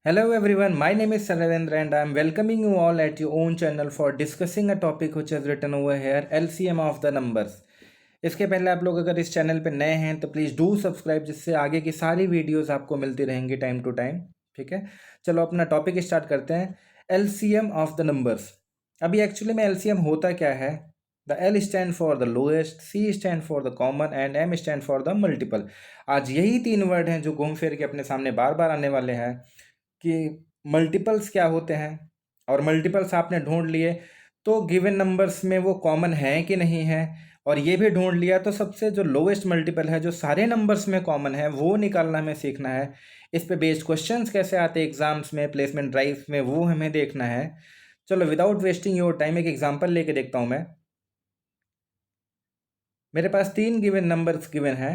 Hello everyone, my name is Saravendra and I am welcoming you all at your own channel for discussing a topic which is written over here, LCM of the numbers. इसके पहले आप लोग अगर इस channel पे नए हैं तो प्लीज़ डू सब्सक्राइब, जिससे आगे की सारी वीडियोस आपको मिलती रहेंगी टाइम टू टाइम। ठीक है, चलो अपना टॉपिक स्टार्ट करते हैं। LCM of the numbers. अभी एक्चुअली में LCM होता क्या है? The L stand for the lowest, C stand for the common and M stand for the multiple. आज यही तीन वर्ड हैं जो घूम फिर के अपने सामने बार बार आने वाले हैं कि मल्टीपल्स क्या होते हैं, और मल्टीपल्स आपने ढूंढ लिए तो गिवन नंबर्स में वो कॉमन है कि नहीं है, और ये भी ढूंढ लिया तो सबसे जो लोवेस्ट मल्टीपल है जो सारे नंबर्स में कॉमन है वो निकालना हमें सीखना है। इस पे बेस्ड क्वेश्चंस कैसे आते हैं एग्जाम्स में, प्लेसमेंट ड्राइव में, वो हमें देखना है। चलो विदाउट वेस्टिंग योर टाइम एक एग्जाम्पल लेके देखता हूँ मैं। मेरे पास तीन गिवन नंबर्स गिवन है,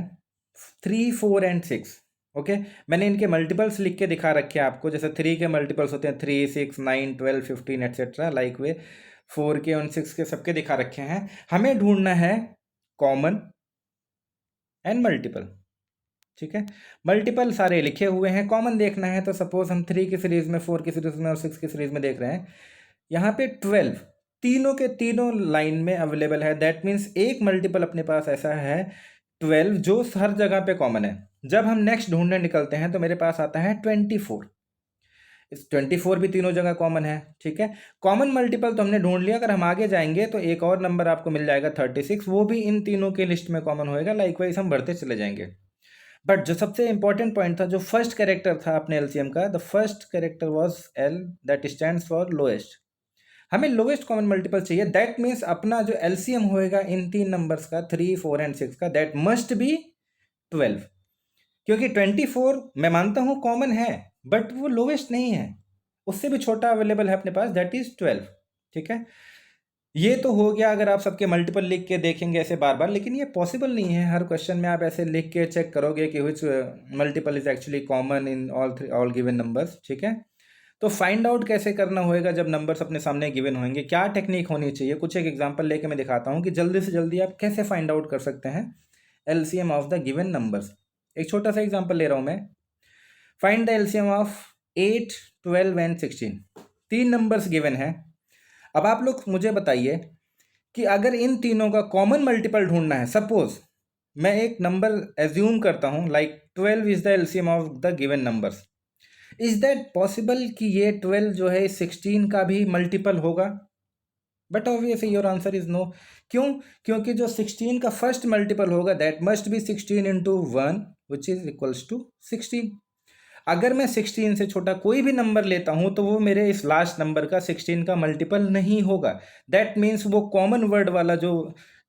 3, 4 एंड 6। ओके, मैंने इनके मल्टीपल्स लिख के दिखा रखे हैं आपको। जैसे 3 के मल्टीपल्स होते हैं 3, 6, 9, 12, 15 एट्सेट्रा, लाइक वे 4 के और 6 के सबके दिखा रखे हैं। हमें ढूंढना है कॉमन एंड मल्टीपल। ठीक है, मल्टीपल सारे लिखे हुए हैं, कॉमन देखना है। तो सपोज हम 3 की सीरीज में, 4 की सीरीज में और 6 की सीरीज में देख रहे हैं। यहाँ पे 12 तीनों के तीनों लाइन में अवेलेबल है। दैट मीन्स एक मल्टीपल अपने पास ऐसा है 12 जो हर जगह पे कॉमन है। जब हम नेक्स्ट ढूंढने निकलते हैं तो मेरे पास आता है 24। इस 24 भी तीनों जगह कॉमन है। ठीक है, कॉमन मल्टीपल तो हमने ढूंढ लिया। अगर हम आगे जाएंगे तो एक और नंबर आपको मिल जाएगा 36, वो भी इन तीनों के लिस्ट में कॉमन होएगा। लाइक वाइज हम बढ़ते चले जाएंगे। बट जो सबसे इंपॉर्टेंट पॉइंट था, जो फर्स्ट कैरेक्टर था अपने एलसीएम का, the first character was L, that stands for lowest. हमें लोएस्ट कॉमन मल्टीपल चाहिए। दैट मीन्स अपना जो एलसीएम होएगा इन तीन नंबर्स का, 3, 4 एंड 6 का, दैट मस्ट बी 12। क्योंकि 24 मैं मानता हूं कॉमन है, बट वो लोवेस्ट नहीं है, उससे भी छोटा अवेलेबल है अपने पास, दैट इज 12। ठीक है, ये तो हो गया अगर आप सबके मल्टीपल लिख के देखेंगे ऐसे बार बार, लेकिन ये पॉसिबल नहीं है। हर क्वेश्चन में आप ऐसे लिख के चेक करोगे कि which multiple is actually common in all given numbers. ठीक है, तो फाइंड आउट कैसे करना होएगा जब नंबर्स अपने सामने गिवन होंगे, क्या टेक्निक होनी चाहिए, कुछ एक एग्जांपल लेके मैं दिखाता हूँ कि जल्दी से जल्दी आप कैसे फाइंड आउट कर सकते हैं LCM of the given numbers. एक छोटा सा एग्जांपल ले रहा हूँ मैं। Find the LCM of 8, 12 and 16। तीन नंबर्स गिवन है। अब आप लोग मुझे बताइए कि अगर इन तीनों का कॉमन मल्टीपल ढूंढना है, सपोज मैं एक नंबर एज्यूम करता हूं like 12 is the LCM of the given numbers, is that possible कि ये 12 जो है 16 का भी मल्टीपल होगा? But obviously your answer is no. क्यों? क्योंकि जो 16 का फर्स्ट मल्टीपल होगा that must be 16 into 1 which is equals to 16। अगर मैं 16 से छोटा कोई भी नंबर लेता हूं तो वो मेरे इस लास्ट नंबर का 16 का मल्टीपल नहीं होगा। दैट मीन्स वो कॉमन वर्ड वाला जो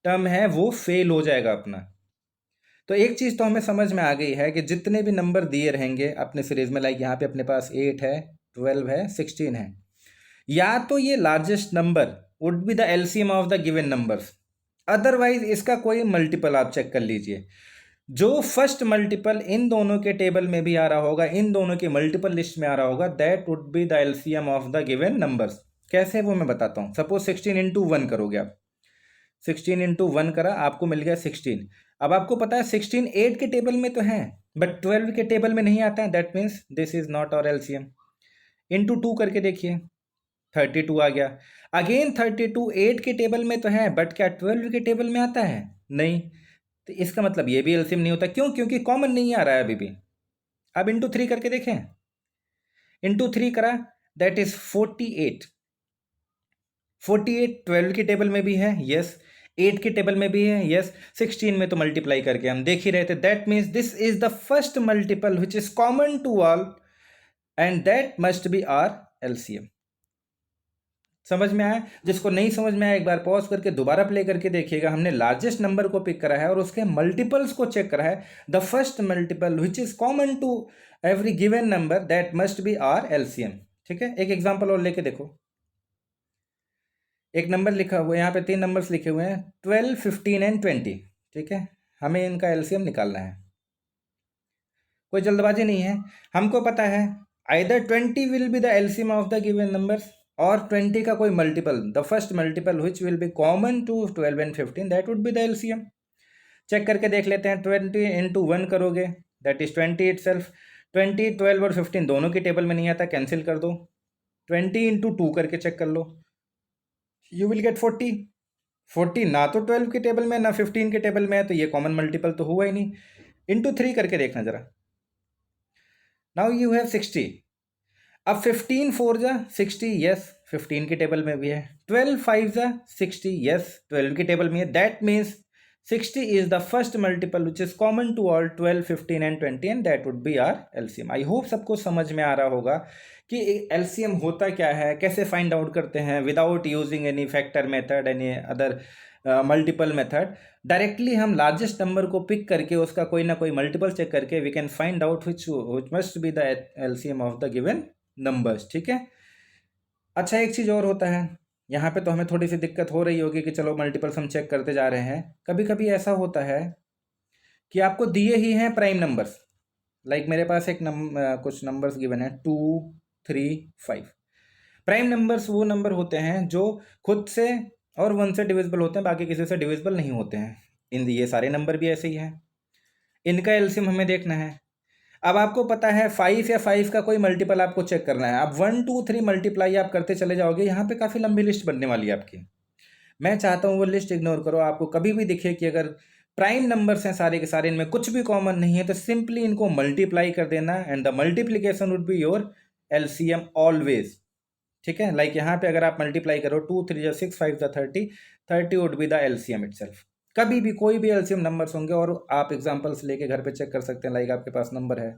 टर्म है वो फेल हो जाएगा अपना। तो एक चीज़ तो हमें समझ में आ गई है कि जितने भी नंबर दिए रहेंगे अपने सीरीज में, लाइक यहाँ पे अपने पास 8 है, 12 है, 16 है, या तो ये largest number would be the LCM of the given numbers, otherwise इसका कोई मल्टीपल आप चेक कर लीजिए। जो फर्स्ट मल्टीपल इन दोनों के टेबल में भी आ रहा होगा, इन दोनों के मल्टीपल लिस्ट में आ रहा होगा, that would be the LCM of the given numbers. कैसे वो मैं बताता हूँ। सपोज 16 इंटू 1 करोगे आप, 16 इंटू 1 करा, आपको मिल गया 16। अब आपको पता है 16 8 के टेबल में तो है बट 12 के टेबल में नहीं आता है। That means this is not और एलसीएम। इंटू 2 करके देखिए, 32 आ गया। अगेन 32 8 के टेबल में तो है बट क्या 12 के टेबल में आता है? नहीं। तो इसका मतलब ये भी एलसीएम नहीं होता। क्यों? क्योंकि कॉमन नहीं आ रहा है अभी भी। अब इंटू 3 करके देखें, इंटू 3 करा, दैट इज 48। 48 12 के टेबल में भी है, यस। 8 के टेबल में भी है, यस। 16 में तो मल्टीप्लाई करके हम देख ही रहे थे। That means this is the first multiple which is common to all and that must be our LCM. समझ में आया? जिसको नहीं समझ में आया एक बार पॉज करके दोबारा प्ले करके देखिएगा। हमने लार्जेस्ट नंबर को पिक करा है और उसके मल्टीपल्स को चेक करा है। The first multiple which is common to every given number that must be our LCM. ठीक है, एक एग्जांपल और लेके देखो। एक नंबर लिखा हुआ है, यहाँ पे तीन नंबर्स लिखे हुए हैं 12, 15 एंड 20। ठीक है, हमें इनका एलसीएम निकालना है। कोई जल्दबाजी नहीं है, हमको पता है either 20 will be the LCM of the given numbers और 20 का कोई multiple, the first multiple which will be common to 12 and 15, that would be the LCM. Check करके देख लेते हैं। 20 इंटू 1 करोगे दैट इज 20 इट सेल्फ, 20, 12 और 15 दोनों की टेबल में नहीं आता, कैंसिल कर दो। 20 इंटू 2 करके चेक कर लो, यू विल गेट 40। 40 ना तो 12 की टेबल में ना 15 के टेबल में है, तो ये कॉमन मल्टीपल तो हुआ ही नहीं। इंटू 3 करके देखना जरा, नाउ यू हैव 60। अब 15 4 जा 60, यस 15 की टेबल में भी है। 12 5 जा 60, यस 12 की टेबल में है। That means 60 is the first multiple which is common to all 12, 15 and 20 and that would be our LCM. I hope सबको समझ में आ रहा होगा कि LCM होता क्या है, कैसे फाइंड आउट करते हैं without using any factor method, any other multiple method. Directly हम लार्जेस्ट नंबर को पिक करके उसका कोई ना कोई मल्टीपल चेक करके we can find out which must be the LCM of the given numbers. ठीक है। अच्छा, एक चीज़ और होता है यहाँ पे, तो हमें थोड़ी सी दिक्कत हो रही होगी कि चलो मल्टीपल्स हम चेक करते जा रहे हैं। कभी कभी ऐसा होता है कि आपको दिए ही हैं प्राइम नंबर्स, लाइक मेरे पास एक कुछ नंबर्स गिवन है 2, 3, 5। प्राइम नंबर्स वो नंबर होते हैं जो खुद से और 1 से डिविजिबल होते हैं, बाकी किसी से डिविजिबल नहीं होते हैं। ये सारे नंबर भी ऐसे ही हैं, इनका एलसीएम हमें देखना है। अब आपको पता है 5 या 5 का कोई मल्टीपल आपको चेक करना है। अब 1 2 3 मल्टीप्लाई आप करते चले जाओगे, यहाँ पे काफ़ी लंबी लिस्ट बनने वाली है आपकी। मैं चाहता हूँ वो लिस्ट इग्नोर करो। आपको कभी भी दिखे कि अगर प्राइम नंबर्स हैं सारे के सारे, इनमें कुछ भी कॉमन नहीं है, तो सिंपली इनको मल्टीप्लाई कर देना and the multiplication would be your LCM always. ठीक है, लाइक यहाँ पे अगर आप मल्टीप्लाई करो 2 3 जा 6 5 जा 30, 30 would be the LCM itself. कभी भी कोई भी एलसीएम नंबर्स होंगे, और आप एग्जांपल्स लेके घर पे चेक कर सकते हैं। लाइक आपके पास नंबर है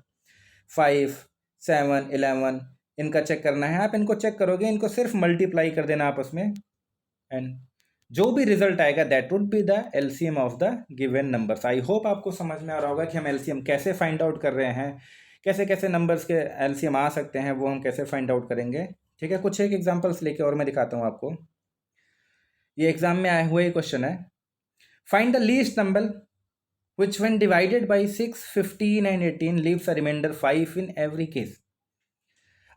5 7 11, इनका चेक करना है। आप इनको चेक करोगे, इनको सिर्फ मल्टीप्लाई कर देना आपस में, एंड जो भी रिजल्ट आएगा that would be the LCM of the given numbers. I hope आपको समझ में आ रहा होगा कि हम एलसीएम कैसे फाइंड आउट कर रहे हैं, कैसे कैसे नंबर्स के एलसीएम आ सकते हैं, वो हम कैसे फाइंड आउट करेंगे। ठीक है, कुछ एक एग्जांपल्स लेके और मैं दिखाता हूँ आपको। ये एग्जाम में आए हुए क्वेश्चन है, find the least number which when divided by 6, 15 and 18 leaves a remainder 5 in every case।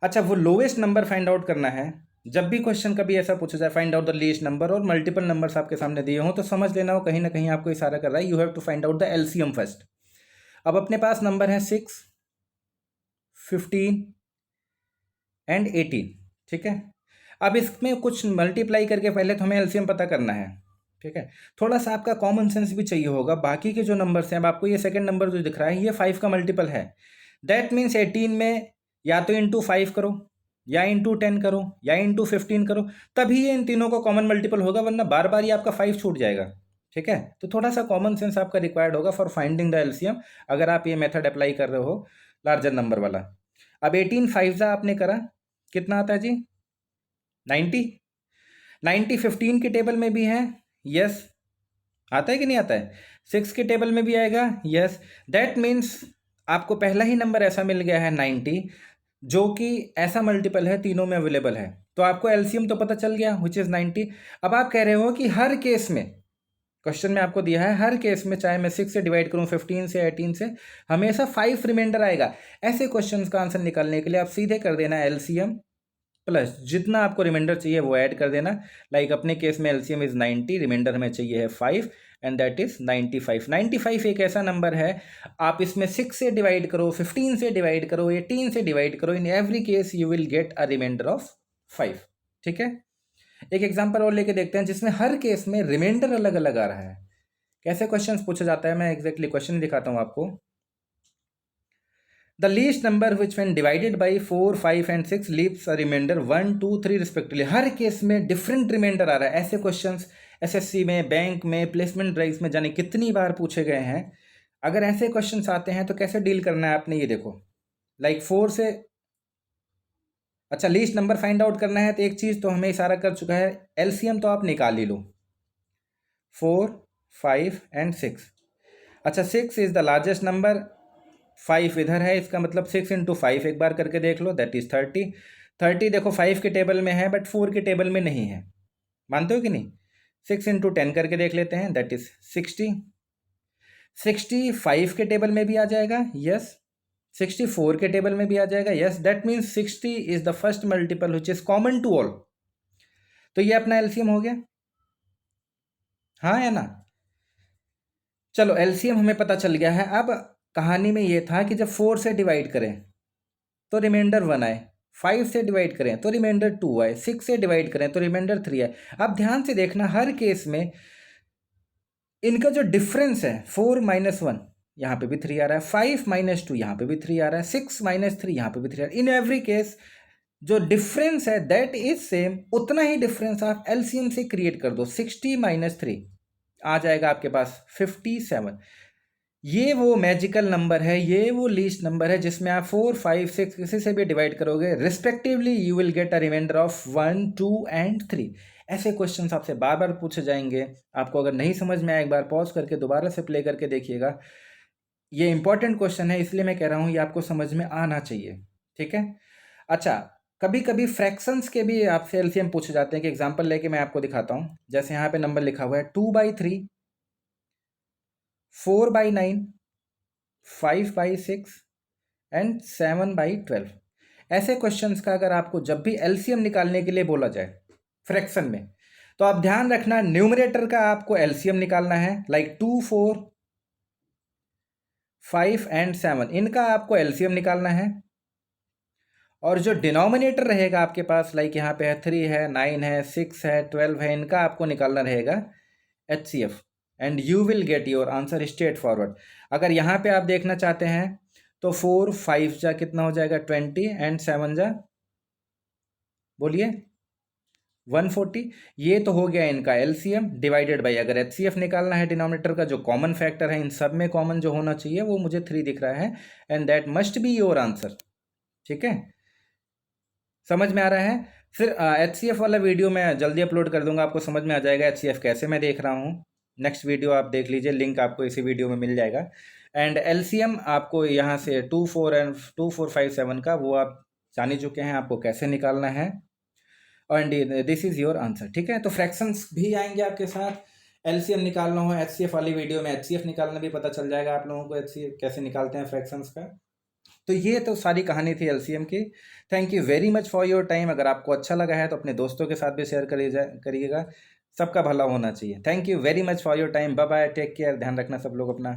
अच्छा, वो लोवेस्ट नंबर फाइंड आउट करना है। जब भी क्वेश्चन कभी ऐसा पूछा जाए find out the least number, और मल्टीपल नंबर्स आपके सामने दिए हों, तो समझ लेना हो कहीं ना कहीं आपको इशारा कर रहा है you have to find out the LCM first. अब अपने पास नंबर है 6, 15 एंड 18। ठीक है, अब इसमें कुछ मल्टीप्लाई करके पहले तो हमें एलसीएम पता करना है। ठीक है, थोड़ा सा आपका कॉमन सेंस भी चाहिए होगा। बाकी के जो नंबर्स हैं, अब आपको ये सेकंड नंबर जो दिख रहा है ये 5 का मल्टीपल है। दैट मीन्स 18 में या तो इंटू 5 करो, या इंटू 10 करो, या इंटू 15 करो, तभी ये इन तीनों का कॉमन मल्टीपल होगा, वरना बार बार ये आपका 5 छूट जाएगा। ठीक है, तो थोड़ा सा कॉमन सेंस आपका रिक्वायर्ड होगा फॉर फाइंडिंग द एलसीएम, अगर आप ये मेथड अप्लाई कर रहे हो लार्जर नंबर वाला। अब 18 5 आपने करा, कितना आता है जी? 90। 90 15 की टेबल में भी है, यस आता है कि नहीं आता है? 6 के टेबल में भी आएगा, यस। दैट मीन्स आपको पहला ही नंबर ऐसा मिल गया है 90, जो कि ऐसा मल्टीपल है, तीनों में अवेलेबल है, तो आपको एलसीएम तो पता चल गया विच इज़ 90। अब आप कह रहे हो कि हर केस में, क्वेश्चन में आपको दिया है हर केस में, चाहे मैं 6 से डिवाइड करूं, 15 से, 18 से, हमेशा 5 रिमाइंडर आएगा। ऐसे क्वेश्चन का आंसर निकालने के लिए आप सीधे कर देना एलसीएम प्लस जितना आपको रिमाइंडर चाहिए वो ऐड कर देना। लाइक अपने केस में एलसीएम इज 90, रिमाइंडर हमें चाहिए है 5 एंड दैट इज 95। 95 एक ऐसा नंबर है, आप इसमें 6 से डिवाइड करो, 15 से डिवाइड करो, 18 से डिवाइड करो, in every case you will get a reminder of 5। ठीक है, एक एग्जांपल और लेके देखते हैं जिसमें हर केस में रिमाइंडर अलग अलग आ रहा है। कैसे क्वेश्चंस पूछा जाता है, मैं एग्जैक्टली क्वेश्चन दिखाता हूं आपको। The least number which when divided by 4, 5 and 6 leaves a remainder 1, 2, 3 respectively। Her case में डिफरेंट रिमाइंडर आ रहा है। ऐसे क्वेश्चंस एसएससी में, बैंक में, प्लेसमेंट ड्राइव्स में जाने कितनी बार पूछे गए हैं। अगर ऐसे क्वेश्चंस आते हैं तो कैसे डील करना है आपने, ये देखो। लाइक 4 से, अच्छा लीस्ट नंबर फाइंड आउट करना है, तो एक चीज़ तो हमें इशारा कर चुका है, एलसीएम तो आप निकाल ही लो, 4, 5 एंड 6। अच्छा 6 इज द लार्जेस्ट नंबर, 5 इधर है, इसका मतलब 6 इंटू 5 एक बार करके देख लो, दैट इज 30। 30 देखो 5 के टेबल में है बट 4 के टेबल में नहीं है, मानते हो कि नहीं? 6 इंटू 10 करके देख लेते हैं, दैट इज 60। 60 5 के टेबल में भी आ जाएगा, यस। 64 के टेबल में भी आ जाएगा, yes. That means 60 is the first multiple which is common to all. तो ये अपना एलसीएम हो गया, हाँ या ना? चलो एलसीएम हमें पता चल गया है। अब कहानी में ये था कि जब 4 से डिवाइड करें तो रिमाइंडर 1 आए, 5 से डिवाइड करें तो रिमाइंडर 2 आए, 6 से डिवाइड करें तो रिमाइंडर 3 आए। अब ध्यान से देखना, हर केस में इनका जो डिफरेंस है 4 - 1 यहाँ पे भी 3 आ रहा है, 5 - 2 यहाँ पे भी 3 आ रहा है, 6 - 3 यहाँ पे भी 3 आ रहा है। इन एवरी केस जो डिफरेंस है दैट इज सेम, उतना ही डिफरेंस आप एलसीएम से क्रिएट कर दो। 60 - 3 आ जाएगा आपके पास 57। ये वो मैजिकल नंबर है, ये वो लीस्ट नंबर है जिसमें आप 4, 5, 6 किसी से भी डिवाइड करोगे respectively, you will get a reminder of 1, 2 and 3। ऐसे क्वेश्चंस आपसे बार बार पूछे जाएंगे। आपको अगर नहीं समझ में आए, एक बार पॉज करके दोबारा से प्ले करके देखिएगा। ये इंपॉर्टेंट क्वेश्चन है, इसलिए मैं कह रहा हूँ ये आपको समझ में आना चाहिए, ठीक है। अच्छा, कभी कभी फ्रैक्शंस के भी आपसे एलसीएम पूछे जाते हैं कि एग्जांपल लेके मैं आपको दिखाता हूँ। जैसे यहाँ पे नंबर लिखा हुआ है 2/3, 4/9, 5/6 एंड 7/12। ऐसे क्वेश्चंस का अगर आपको जब भी एलसीएम निकालने के लिए बोला जाए फ्रैक्शन में, तो आप ध्यान रखना न्यूमरेटर का आपको एलसीएम निकालना है, लाइक 2, 4, 5 एंड 7, इनका आपको एलसीएम निकालना है। और जो डिनोमिनेटर रहेगा आपके पास, लाइक यहाँ पे है 3 है, 9 है, 6 है, 12 है, इनका आपको निकालना रहेगा HCF, and you will get your answer straight forward. अगर यहाँ पे आप देखना चाहते हैं तो 4, 5 जा कितना हो जाएगा 20 एंड 7 जा बोलिए 140। ये तो हो गया इनका एलसीएम डिवाइडेड बाई, अगर एचसीएफ निकालना है डिनोमिनेटर का, जो कॉमन फैक्टर है इन सब में कॉमन जो होना चाहिए वो मुझे 3 दिख रहा है, and that must be your answer. ठीक है, समझ में आ रहा है। फिर एचसीएफ वाला वीडियो मैं जल्दी अपलोड कर दूंगा, आपको समझ में आ जाएगा एचसीएफ कैसे मैं देख रहा हूँ। नेक्स्ट वीडियो आप देख लीजिए, लिंक आपको इसी वीडियो में मिल जाएगा। एंड एलसीएम आपको यहाँ से 2, 4 एंड 2, 4, 5, 7 का वो आप जान ही चुके हैं आपको कैसे निकालना है, and this is your answer. ठीक है, तो फ्रैक्शंस भी आएंगे आपके साथ। एलसीएम निकालना हो एचसीएफ वाली वीडियो में, एचसीएफ निकालना भी पता चल जाएगा आप लोगों को, एचसीएफ कैसे निकालते हैं फ्रैक्शंस का। तो ये तो सारी कहानी थी एलसीएम की। Thank you very much for your time. अगर आपको अच्छा लगा है तो अपने दोस्तों के साथ भी शेयर करिएगा। सबका भला होना चाहिए। Thank you very much for your time. Bye bye, take care, ध्यान रखना सब लोग अपना।